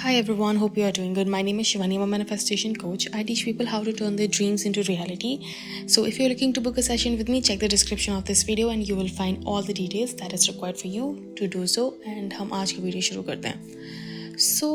Hi everyone, hope you are doing good. My name is Shivani, I'm a manifestation coach. I teach people how to turn their dreams into reality. So if you're looking to book a session with me, check the description of this video and you will find all the details that is required for you to do so. And हम आज की video शुरू करते हैं. So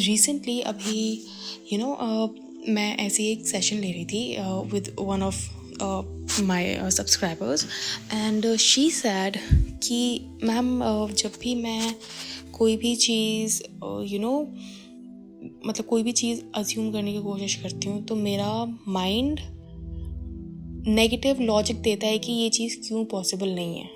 recently अभी मैं ऐसी एक सेशन ले रही थी with one of my subscribers and she said कि मैम जब भी मैं कोई भी चीज़ मतलब कोई भी चीज़ अज्यूम करने की कोशिश करती हूँ तो मेरा माइंड नेगेटिव लॉजिक देता है कि ये चीज़ क्यों पॉसिबल नहीं है.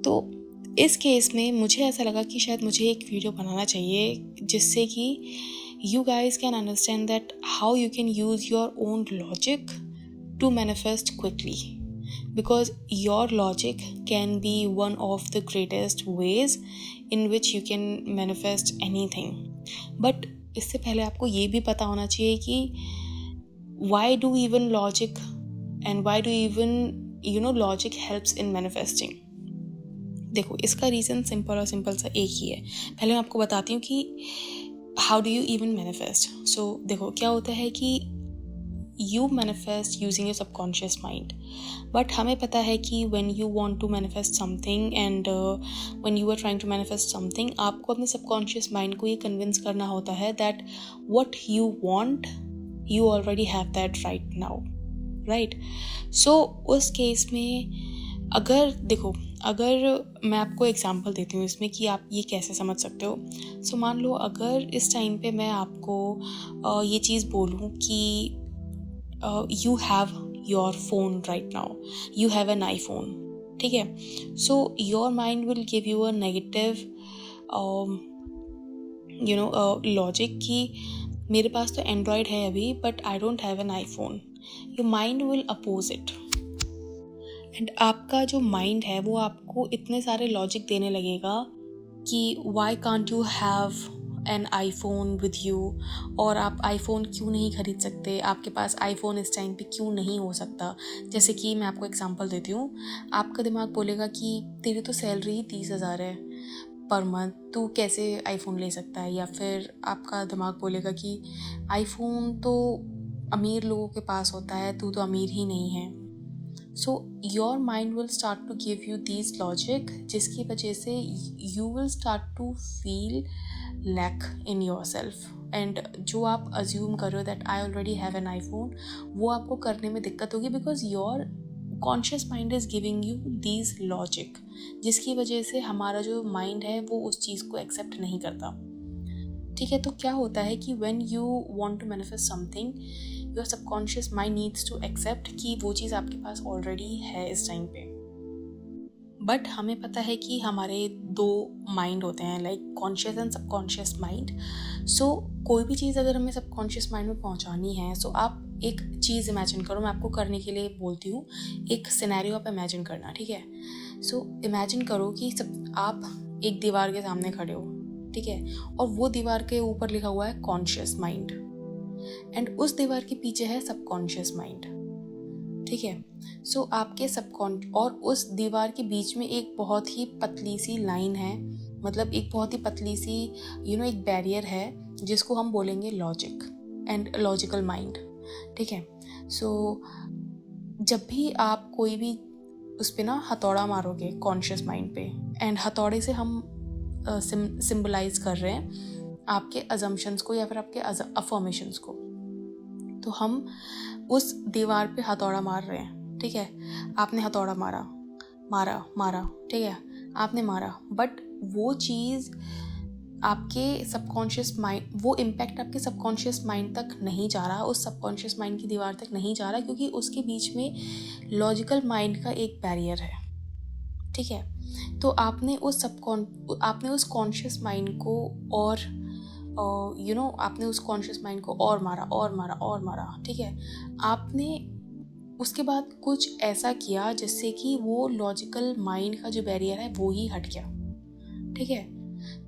तो इस केस में मुझे ऐसा लगा कि शायद मुझे एक वीडियो बनाना चाहिए जिससे कि you guys can understand that how you can use your own logic to manifest quickly. Because your logic can be one of the greatest ways in which you can manifest anything. But इससे पहले आपको ये भी पता होना चाहिए कि why do even logic and why do even logic helps in manifesting. देखो इसका रीज़न सिंपल सा एक ही है. पहले मैं आपको बताती हूँ कि how do you even manifest. So देखो क्या होता है कि you manifest using your subconscious mind. But हमें पता है कि when you want to manifest something and when you are trying to manifest something, आपको अपने subconscious mind को ये convince करना होता है that what you want, you already have that right now, right? So उस केस में अगर मैं आपको एग्जांपल देती हूँ इसमें कि आप ये कैसे समझ सकते हो. So मान लो अगर इस टाइम पे मैं आपको ये चीज़ बोलूँ कि you have your phone right now, you have an iPhone, ठीक है. So your mind will give you a negative logic कि मेरे पास तो Android है अभी but I don't have an iPhone. Your mind will oppose it. And आपका जो mind है वो आपको इतने सारे logic देने लगेगा कि why can't you have an iPhone with you, और आप आईफोन क्यों नहीं खरीद सकते, आपके पास आईफोन इस टाइम पे क्यों नहीं हो सकता. जैसे कि मैं आपको एग्जांपल देती हूँ. आपका दिमाग बोलेगा कि तेरी तो सैलरी ही 30,000 है पर मंथ, तू कैसे आईफोन ले सकता है. या फिर आपका दिमाग बोलेगा कि आईफोन तो अमीर लोगों के पास होता है, तू तो अमीर ही नहीं है. So your mind will start to give you these logic जिसकी वजह से you will start to feel lack in yourself. and जो आप assume कर रहे हो that I already have an iPhone, वो आपको करने में दिक्कत होगी because your conscious mind is giving you these logic जिसकी वजह से हमारा जो mind है वो उस चीज़ को accept नहीं करता. ठीक है. तो क्या होता है कि when you want to manifest something, your subconscious mind needs to accept कि वो चीज़ आपके पास already है इस टाइम पे. बट हमें पता है कि हमारे 2 माइंड होते हैं, like conscious and subconscious mind. So कोई भी चीज़ अगर हमें सबकॉन्शियस माइंड में पहुंचानी है, सो आप एक चीज़ इमेजिन करो. मैं आपको करने के लिए बोलती हूँ, एक सिनेरियो आप इमेजिन करना, ठीक है. सो इमेजिन करो कि आप एक दीवार के सामने खड़े हो, ठीक है, और वो दीवार के ऊपर लिखा हुआ है कॉन्शियस माइंड एंड उस दीवार के पीछे है सबकॉन्शियस माइंड, ठीक है. सो आपके और उस दीवार के बीच में एक बहुत ही पतली सी लाइन है, मतलब एक बहुत ही पतली सी एक बैरियर है जिसको हम बोलेंगे लॉजिक एंड लॉजिकल माइंड, ठीक है. सो जब भी आप कोई भी उस पे ना हथौड़ा मारोगे कॉन्शियस माइंड पे, एंड हथौड़े से हम सिंबलाइज कर रहे हैं आपके अजम्पशंस को या फिर आपके अफर्मेशंस को, तो हम उस दीवार पे हथौड़ा मार रहे हैं, ठीक है. आपने हथौड़ा मारा, ठीक है, आपने मारा, बट वो चीज़ आपके सबकॉन्शियस माइंड, वो इम्पैक्ट आपके सबकॉन्शियस माइंड तक नहीं जा रहा, उस सबकॉन्शियस माइंड की दीवार तक नहीं जा रहा, क्योंकि उसके बीच में लॉजिकल माइंड का एक बैरियर है, ठीक है. तो आपने उस कॉन्शियस माइंड को आपने उस कॉन्शियस माइंड को और मारा, ठीक है. आपने उसके बाद कुछ ऐसा किया जिससे कि वो लॉजिकल माइंड का जो बैरियर है वो ही हट गया, ठीक है.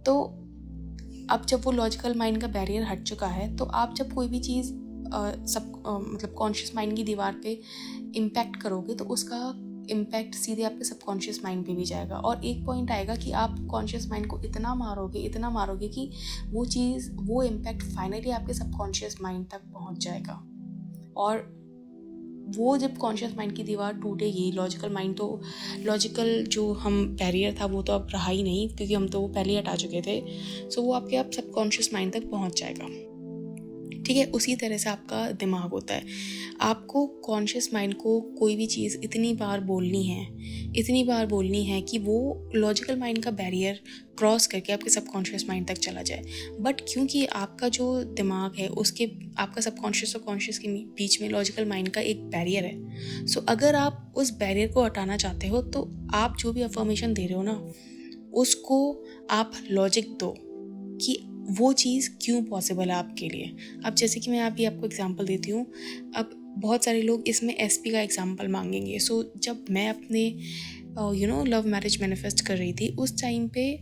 तो अब जब वो लॉजिकल माइंड का बैरियर हट चुका है, तो आप जब कोई भी चीज़ मतलब कॉन्शियस माइंड की दीवार पे इम्पैक्ट करोगे तो उसका इम्पैक्ट सीधे आपके सबकॉन्शियस माइंड पे भी जाएगा, और एक पॉइंट आएगा कि आप कॉन्शियस माइंड को इतना मारोगे कि वो इम्पैक्ट फाइनली आपके सबकॉन्शियस माइंड तक पहुंच जाएगा। और वो जब कॉन्शियस माइंड की दीवार टूटेगी, लॉजिकल जो हम बैरियर था वो तो अब रहा ही नहीं, क्योंकि हम तो वो पहले ही हटा चुके थे। सो वो आपके आप सबकॉन्शियस माइंड तक पहुंच जाएगा। ठीक है, उसी तरह से आपका दिमाग होता है। आपको कॉन्शियस माइंड को कोई भी चीज़ इतनी बार बोलनी है कि वो लॉजिकल माइंड का बैरियर क्रॉस करके आपके सबकॉन्शियस माइंड तक चला जाए। बट क्योंकि आपका जो दिमाग है उसके आपका सबकॉन्शियस और कॉन्शियस के बीच में लॉजिकल माइंड का एक बैरियर है। सो अगर आप उस बैरियर को हटाना चाहते हो तो आप जो भी अफर्मेशन दे रहे हो ना, उसको आप लॉजिक दो कि वो चीज़ क्यों पॉसिबल है आपके लिए। अब जैसे कि मैं अभी आपको एग्जांपल देती हूँ। अब बहुत सारे लोग इसमें एसपी का एग्जांपल मांगेंगे। सो जब मैं अपने लव मैरिज मैनिफेस्ट कर रही थी, उस टाइम पे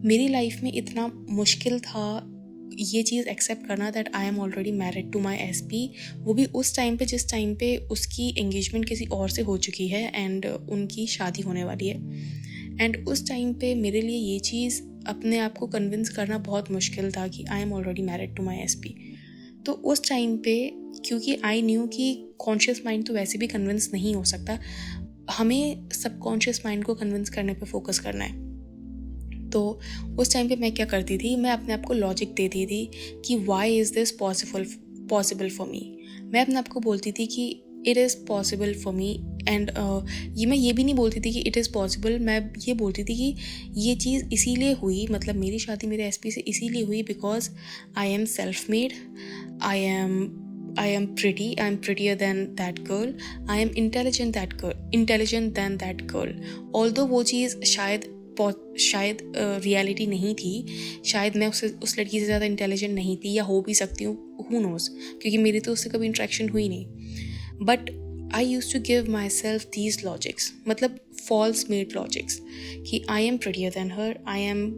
मेरी लाइफ में इतना मुश्किल था ये चीज़ एक्सेप्ट करना that I am already married to my SP. वो भी उस टाइम पे जिस टाइम पे उसकी एंगेजमेंट किसी और से हो चुकी है एंड उनकी शादी होने वाली है। एंड उस टाइम पे मेरे लिए ये चीज़ अपने आप को कन्विंस करना बहुत मुश्किल था कि I am already married to my SP. तो उस टाइम पे क्योंकि आई न्यू कि कॉन्शियस माइंड तो वैसे भी कन्विंस नहीं हो सकता, हमें सबकॉन्शियस माइंड को कन्विंस करने पे फोकस करना है। तो उस टाइम पे मैं क्या करती थी, मैं अपने आप को लॉजिक देती थी कि why is this possible for me. मैं अपने आप को बोलती थी कि it is possible for me. And मैं ये भी नहीं बोलती थी कि इट इज़ पॉसिबल, मैं ये बोलती थी कि ये चीज़ इसीलिए हुई, मतलब मेरी शादी मेरे एसपी से इसीलिए हुई because I am self made, I M pretty, I am prettier than that girl, I am intelligent than that girl। Although वो चीज़ शायद रियलिटी नहीं थी, शायद मैं उस लड़की से ज़्यादा इंटेलिजेंट नहीं थी या हो भी सकती हूँ, who knows, क्योंकि मेरी तो उससे कभी इंट्रैक्शन हुई नहीं। But I use to give my self these logics, मतलब फॉल्स मेड लॉजिक्स कि I am prettier than her, I am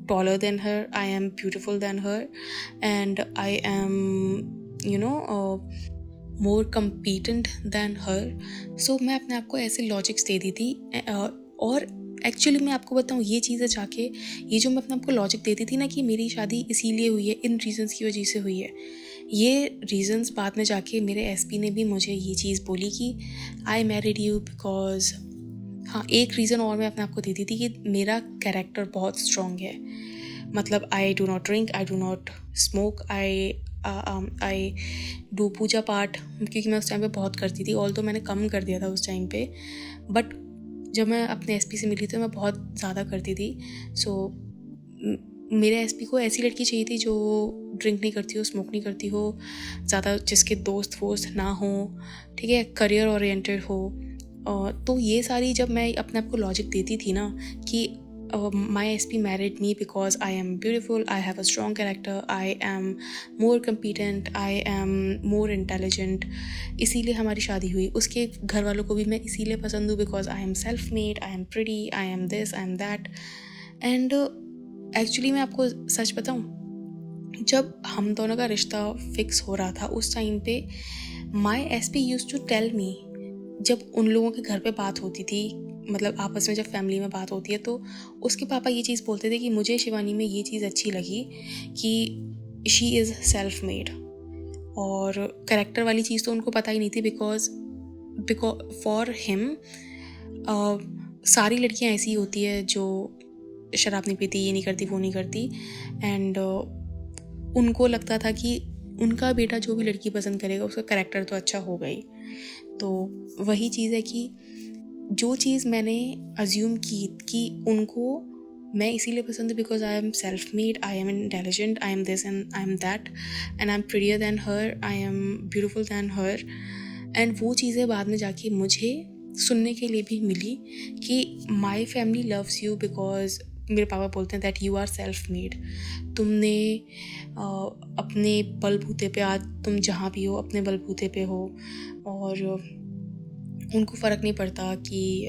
taller than her, I am beautiful than her, and I am more competent than her. So मैं अपने आप को ऐसे logics दे दी थी। और actually मैं आपको बताऊँ, ये चीज़ें जाके, ये जो मैं अपने आप को लॉजिक देती थी ना कि मेरी शादी इसीलिए हुई है, इन रीजंस की वजह से हुई है, ये रीजंस बाद में जाके मेरे एसपी ने भी मुझे ये चीज़ बोली कि आई मैरिड यू बिकॉज, हाँ, एक रीज़न और मैं अपने आप को देती थी कि मेरा कैरेक्टर बहुत स्ट्रॉन्ग है। मतलब I do not drink, I do not smoke, I do पूजा पाठ, क्योंकि मैं उस टाइम पे बहुत करती थी। ऑल्दो मैंने कम कर दिया था उस टाइम पे, बट जब मैं अपने एसपी से मिली तो मैं बहुत ज़्यादा करती थी। सो मेरे एसपी को ऐसी लड़की चाहिए थी जो ड्रिंक नहीं करती हो, स्मोक नहीं करती हो, ज़्यादा जिसके दोस्त वोस्त ना हो, ठीक है, करियर ओरिएंटेड हो। तो ये सारी जब मैं अपने आप को लॉजिक देती थी ना कि my SP married me because I am beautiful, I have a strong character, I am more competent, I am more intelligent, इसीलिए हमारी शादी हुई। उसके घर वालों को भी मैं इसीलिए पसंद हूँ because I am self made, I am pretty, I am this, I am that. And actually मैं आपको सच बताऊँ, जब हम दोनों का रिश्ता फिक्स हो रहा था उस टाइम पे my SP used to tell me, जब उन लोगों के घर पे बात होती थी, मतलब आपस में जब फैमिली में बात होती है, तो उसके पापा ये चीज़ बोलते थे कि मुझे शिवानी में ये चीज़ अच्छी लगी कि शी इज़ सेल्फ मेड। और कैरेक्टर वाली चीज़ तो उनको पता ही नहीं थी बिकॉज फॉर हिम सारी लड़कियां ऐसी होती है जो शराब नहीं पीती, ये नहीं करती, वो नहीं करती। एंड उनको लगता था कि उनका बेटा जो भी लड़की पसंद करेगा उसका कैरेक्टर तो अच्छा होगा ही। तो वही चीज़ है कि जो चीज़ मैंने अज्यूम की कि उनको मैं इसीलिए पसंद हूँ because I am self made, I am intelligent, I am this and I am that, and I am prettier than her, I am beautiful than her. And वो चीज़ें बाद में जाके मुझे सुनने के लिए भी मिली कि my family loves you because, मेरे पापा बोलते हैं that you are self made, तुमने अपने बलबूते पे, आज तुम जहाँ भी हो अपने बलबूते पे हो, और उनको फ़र्क नहीं पड़ता कि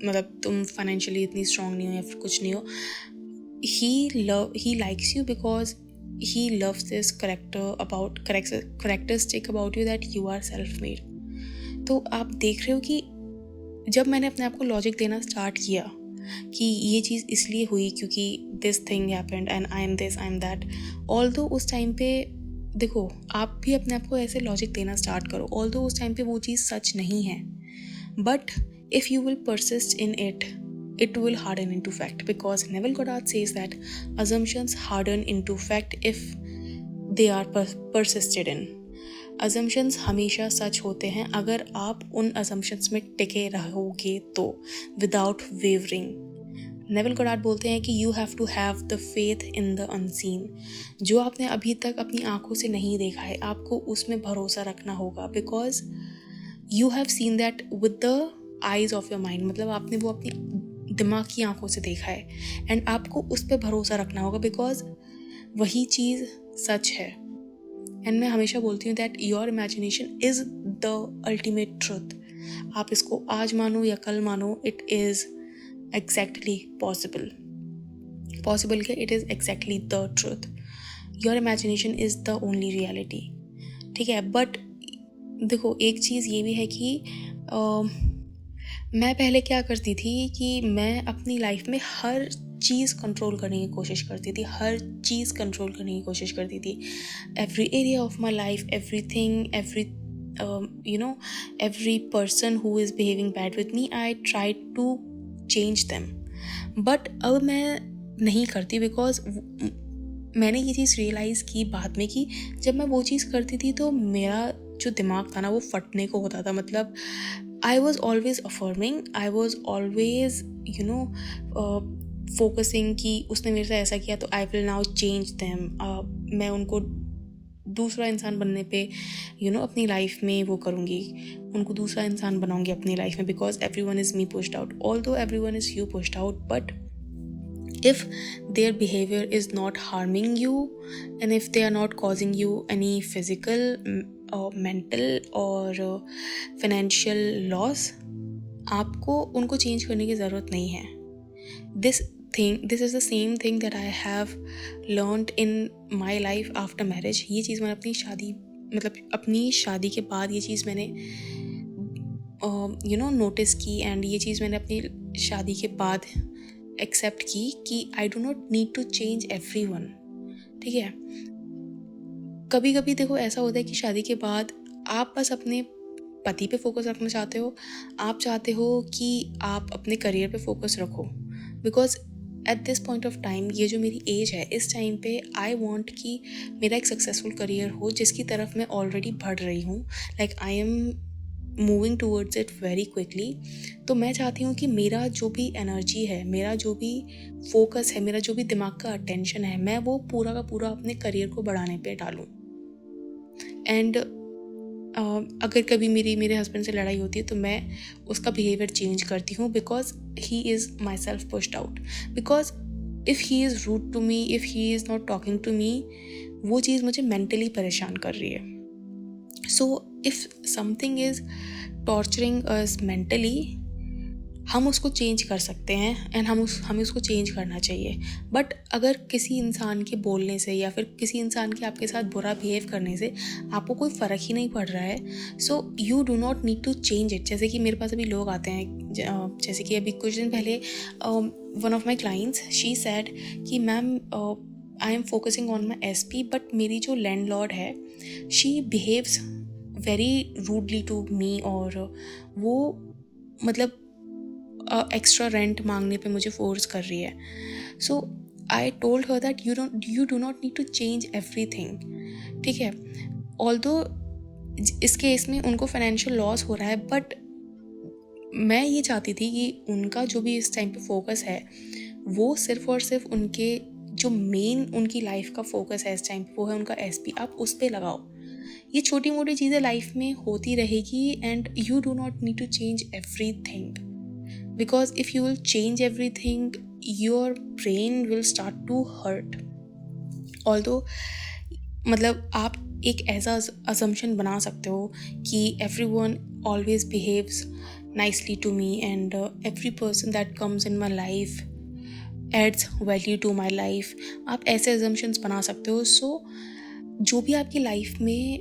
मतलब तुम फाइनेंशियली इतनी स्ट्रॉन्ग नहीं हो या फिर कुछ नहीं हो। He likes you because he loves this characteristic about you that you are self made. तो आप देख रहे हो कि जब मैंने अपने आप को लॉजिक देना स्टार्ट किया कि ये चीज़ इसलिए हुई क्योंकि this thing happened and I am this, I am that, although उस टाइम पे देखो, आप भी अपने आप को ऐसे लॉजिक देना स्टार्ट करो, ऑल्दो उस टाइम पे वो चीज़ सच नहीं है, but if you will persist in it, it will harden into fact, because Neville Goddard says that assumptions harden into fact if they are persisted in. assumptions हमेशा सच होते हैं अगर आप उन assumptions में टिके रहोगे तो, without wavering. नेविल गोडार्ड बोलते हैं कि you have to have the faith in the unseen. जो आपने अभी तक अपनी आंखों से नहीं देखा है, आपको उसमें भरोसा रखना होगा, because you have seen that with the eyes of your mind. मतलब आपने वो अपनी दिमाग की आंखों से देखा है, एंड आपको उस पर भरोसा रखना होगा, बिकॉज वही चीज़ सच है. एंड मैं हमेशा बोलती हूँ that your imagination is the ultimate truth. आप इसको आज मानो या कल मानो, इट इज़ एग्जैक्टली पॉसिबल क्या, it is exactly the truth. Your imagination is the only reality. ठीक है, बट देखो एक चीज़ ये भी है कि मैं पहले क्या करती थी कि मैं अपनी लाइफ में हर चीज़ कंट्रोल करने की कोशिश करती थी, every area of my life, everything, every person who is behaving bad with me, I try to change them. But अब मैं नहीं करती, बिकॉज मैंने ये चीज़ रियलाइज़ की बाद में कि जब मैं वो चीज़ करती थी तो मेरा जो दिमाग था ना वो फटने को होता था. मतलब I was always affirming, I was always focusing कि उसने मेरे साथ ऐसा किया तो I will now change them. मैं उनको दूसरा इंसान बनने पे अपनी लाइफ में वो करूँगी, उनको दूसरा इंसान बनाऊँगी अपनी लाइफ में, because everyone is me pushed out. Although everyone is you pushed out, but if their behavior is not harming you and if they are not causing you any physical or mental or financial loss, आपको उनको change करने की ज़रूरत नहीं है. this is the same thing that I have learned in my life after marriage. ये चीज़ मैंने अपनी शादी के बाद ये चीज़ मैंने नोटिस की, एंड ये चीज़ मैंने अपनी शादी के बाद एक्सेप्ट की कि I do not need to change everyone. ठीक है, कभी कभी देखो ऐसा होता है कि शादी के बाद आप बस अपने पति पे फोकस रखना चाहते हो, आप चाहते हो कि आप अपने करियर पे फोकस रखो, because at this point of time, ये जो मेरी एज है इस टाइम पे, आई वॉन्ट कि मेरा एक सक्सेसफुल करियर हो जिसकी तरफ मैं ऑलरेडी बढ़ रही हूँ. Like I am moving towards it very quickly. तो मैं चाहती हूँ कि मेरा जो भी एनर्जी है, मेरा जो भी फोकस है, मेरा जो भी दिमाग का अटेंशन है, मैं वो पूरा का पूरा अपने करियर को बढ़ाने पे डालूँ. एंड अगर कभी मेरे हस्बैंड से लड़ाई होती है तो मैं उसका बिहेवियर चेंज करती हूँ, because he is myself pushed out. Because if he is rude to me, if he is not talking to me, वो चीज़ मुझे मेंटली परेशान कर रही है. So if something is torturing us mentally, हम उसको चेंज कर सकते हैं एंड हमें उसको चेंज करना चाहिए. बट अगर किसी इंसान के बोलने से या फिर किसी इंसान के आपके साथ बुरा बिहेव करने से आपको कोई फ़र्क ही नहीं पड़ रहा है, so you do not need to change it. जैसे कि मेरे पास अभी लोग आते हैं, जैसे कि अभी कुछ दिन पहले one of my clients, she said कि ma'am I am focusing on my SP, but मेरी जो लैंडलॉर्ड है she behaves very rudely to me, और वो मतलब एक्स्ट्रा रेंट मांगने पे मुझे फोर्स कर रही है. So I told her that you do not need to change everything. ठीक है, ऑल्दो इस केस में उनको फाइनेंशियल लॉस हो रहा है, बट मैं ये चाहती थी कि उनका जो भी इस टाइम पे फोकस है वो सिर्फ और सिर्फ उनके जो मेन उनकी लाइफ का फोकस है इस टाइम पे, वो है उनका SP. आप उस पर लगाओ. ये छोटी मोटी चीज़ें लाइफ में होती रहेगी, and you do not need to change everything, because if you will change everything, your brain will start to hurt. Although मतलब आप एक ऐसा assumption बना सकते हो कि everyone always behaves nicely to me and every person that comes in my life adds value to my life. आप ऐसे assumptions बना सकते हो. So जो भी आपकी लाइफ में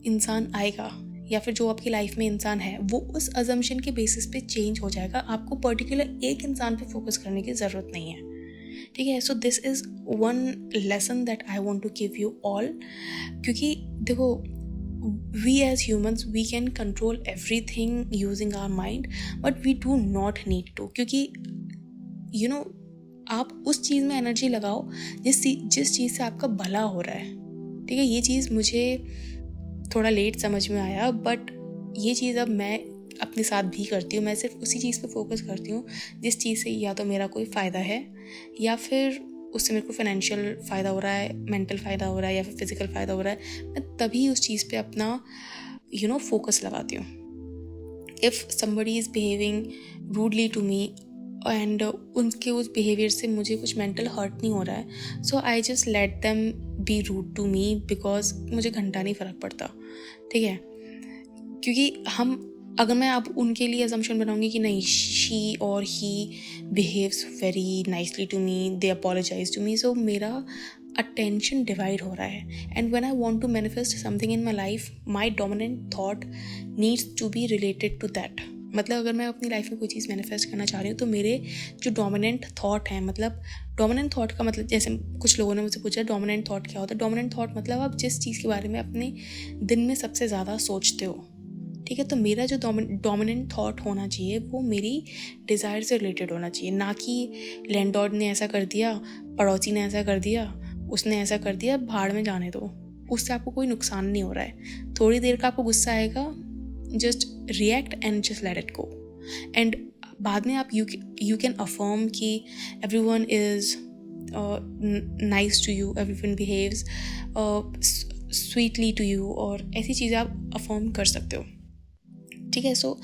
इंसान आएगा या फिर जो आपकी लाइफ में इंसान है वो उस अजम्पशन के बेसिस पे चेंज हो जाएगा। आपको पर्टिकुलर एक इंसान पे फोकस करने की ज़रूरत नहीं है, ठीक है। So this is one lesson that I want to give you all, क्योंकि देखो we as humans we can control everything using our mind, but we do not need to, क्योंकि you know आप उस चीज़ में एनर्जी लगाओ जिस चीज़ से आपका भला हो रहा है, ठीक है। ये चीज़ मुझे थोड़ा लेट समझ में आया, बट ये चीज़ अब मैं अपने साथ भी करती हूँ। मैं सिर्फ उसी चीज़ पे फोकस करती हूँ जिस चीज़ से या तो मेरा कोई फ़ायदा है, या फिर उससे मेरे को फाइनेंशियल फ़ायदा हो रहा है, मेंटल फ़ायदा हो रहा है, या फिर फिज़िकल फ़ायदा हो रहा है। मैं तभी उस चीज़ पे अपना फोकस लगाती हूँ। If somebody is behaving rudely to me and उनके उस बिहेवियर से मुझे कुछ मेंटल हर्ट नहीं हो रहा है, so I just let them be rude to me, because मुझे घंटा नहीं फ़र्क पड़ता, ठीक है। क्योंकि अगर मैं अब उनके लिए असम्पशन बनाऊंगी कि नहीं, शी और ही behaves very nicely to me, they apologize to me, so मेरा अटेंशन डिवाइड हो रहा है। And when I want to manifest something in my life, my dominant thought needs to be related to that. मतलब अगर मैं अपनी life में कोई चीज़ मैनिफेस्ट करना चाह रही हूँ तो मेरे जो डोमिनेंट थॉट हैं, मतलब डोमिनेंट थॉट का मतलब, जैसे कुछ लोगों ने मुझसे पूछा डोमिनेंट थॉट क्या होता है। डोमिनेंट थॉट मतलब आप जिस चीज़ के बारे में अपने दिन में सबसे ज़्यादा सोचते हो, ठीक है। तो मेरा जो डोमिनेंट थॉट होना चाहिए वो मेरी डिज़ायर से रिलेटेड होना चाहिए, ना कि लैंडलॉर्ड ने ऐसा कर दिया, पड़ोसी ने ऐसा कर दिया, उसने ऐसा कर दिया, भाड़ में जाने दो। उससे आपको कोई नुकसान नहीं हो रहा है। थोड़ी देर का आपको गुस्सा आएगा, just react and just let it go, and बाद में आप यू कैन अफर्म कि everyone is nice to you, everyone behaves sweetly to you, और ऐसी चीज़ें आप अफर्म कर सकते हो, ठीक है। सो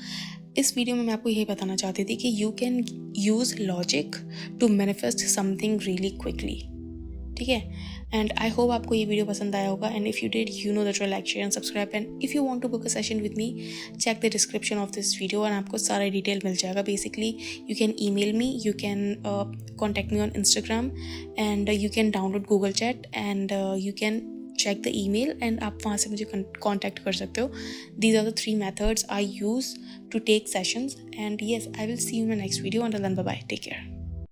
इस वीडियो में मैं आपको यही बताना चाहती थी कि you can use logic to manifest something really quickly, ठीक है। एंड आई होप आपको ये वीडियो पसंद आया होगा, and if you did, you know that, like, share and subscribe, and if you want to book a session with me, check the description of this video, and आपको सारा detail मिल जाएगा। Basically you can email me, you can contact me on Instagram, and you can download Google Chat, and you can check the email, and आप वहाँ से मुझे contact कर सकते हो। These are the 3 methods I use to take sessions, and yes, I will see you in my next video. Until then, bye bye, take care.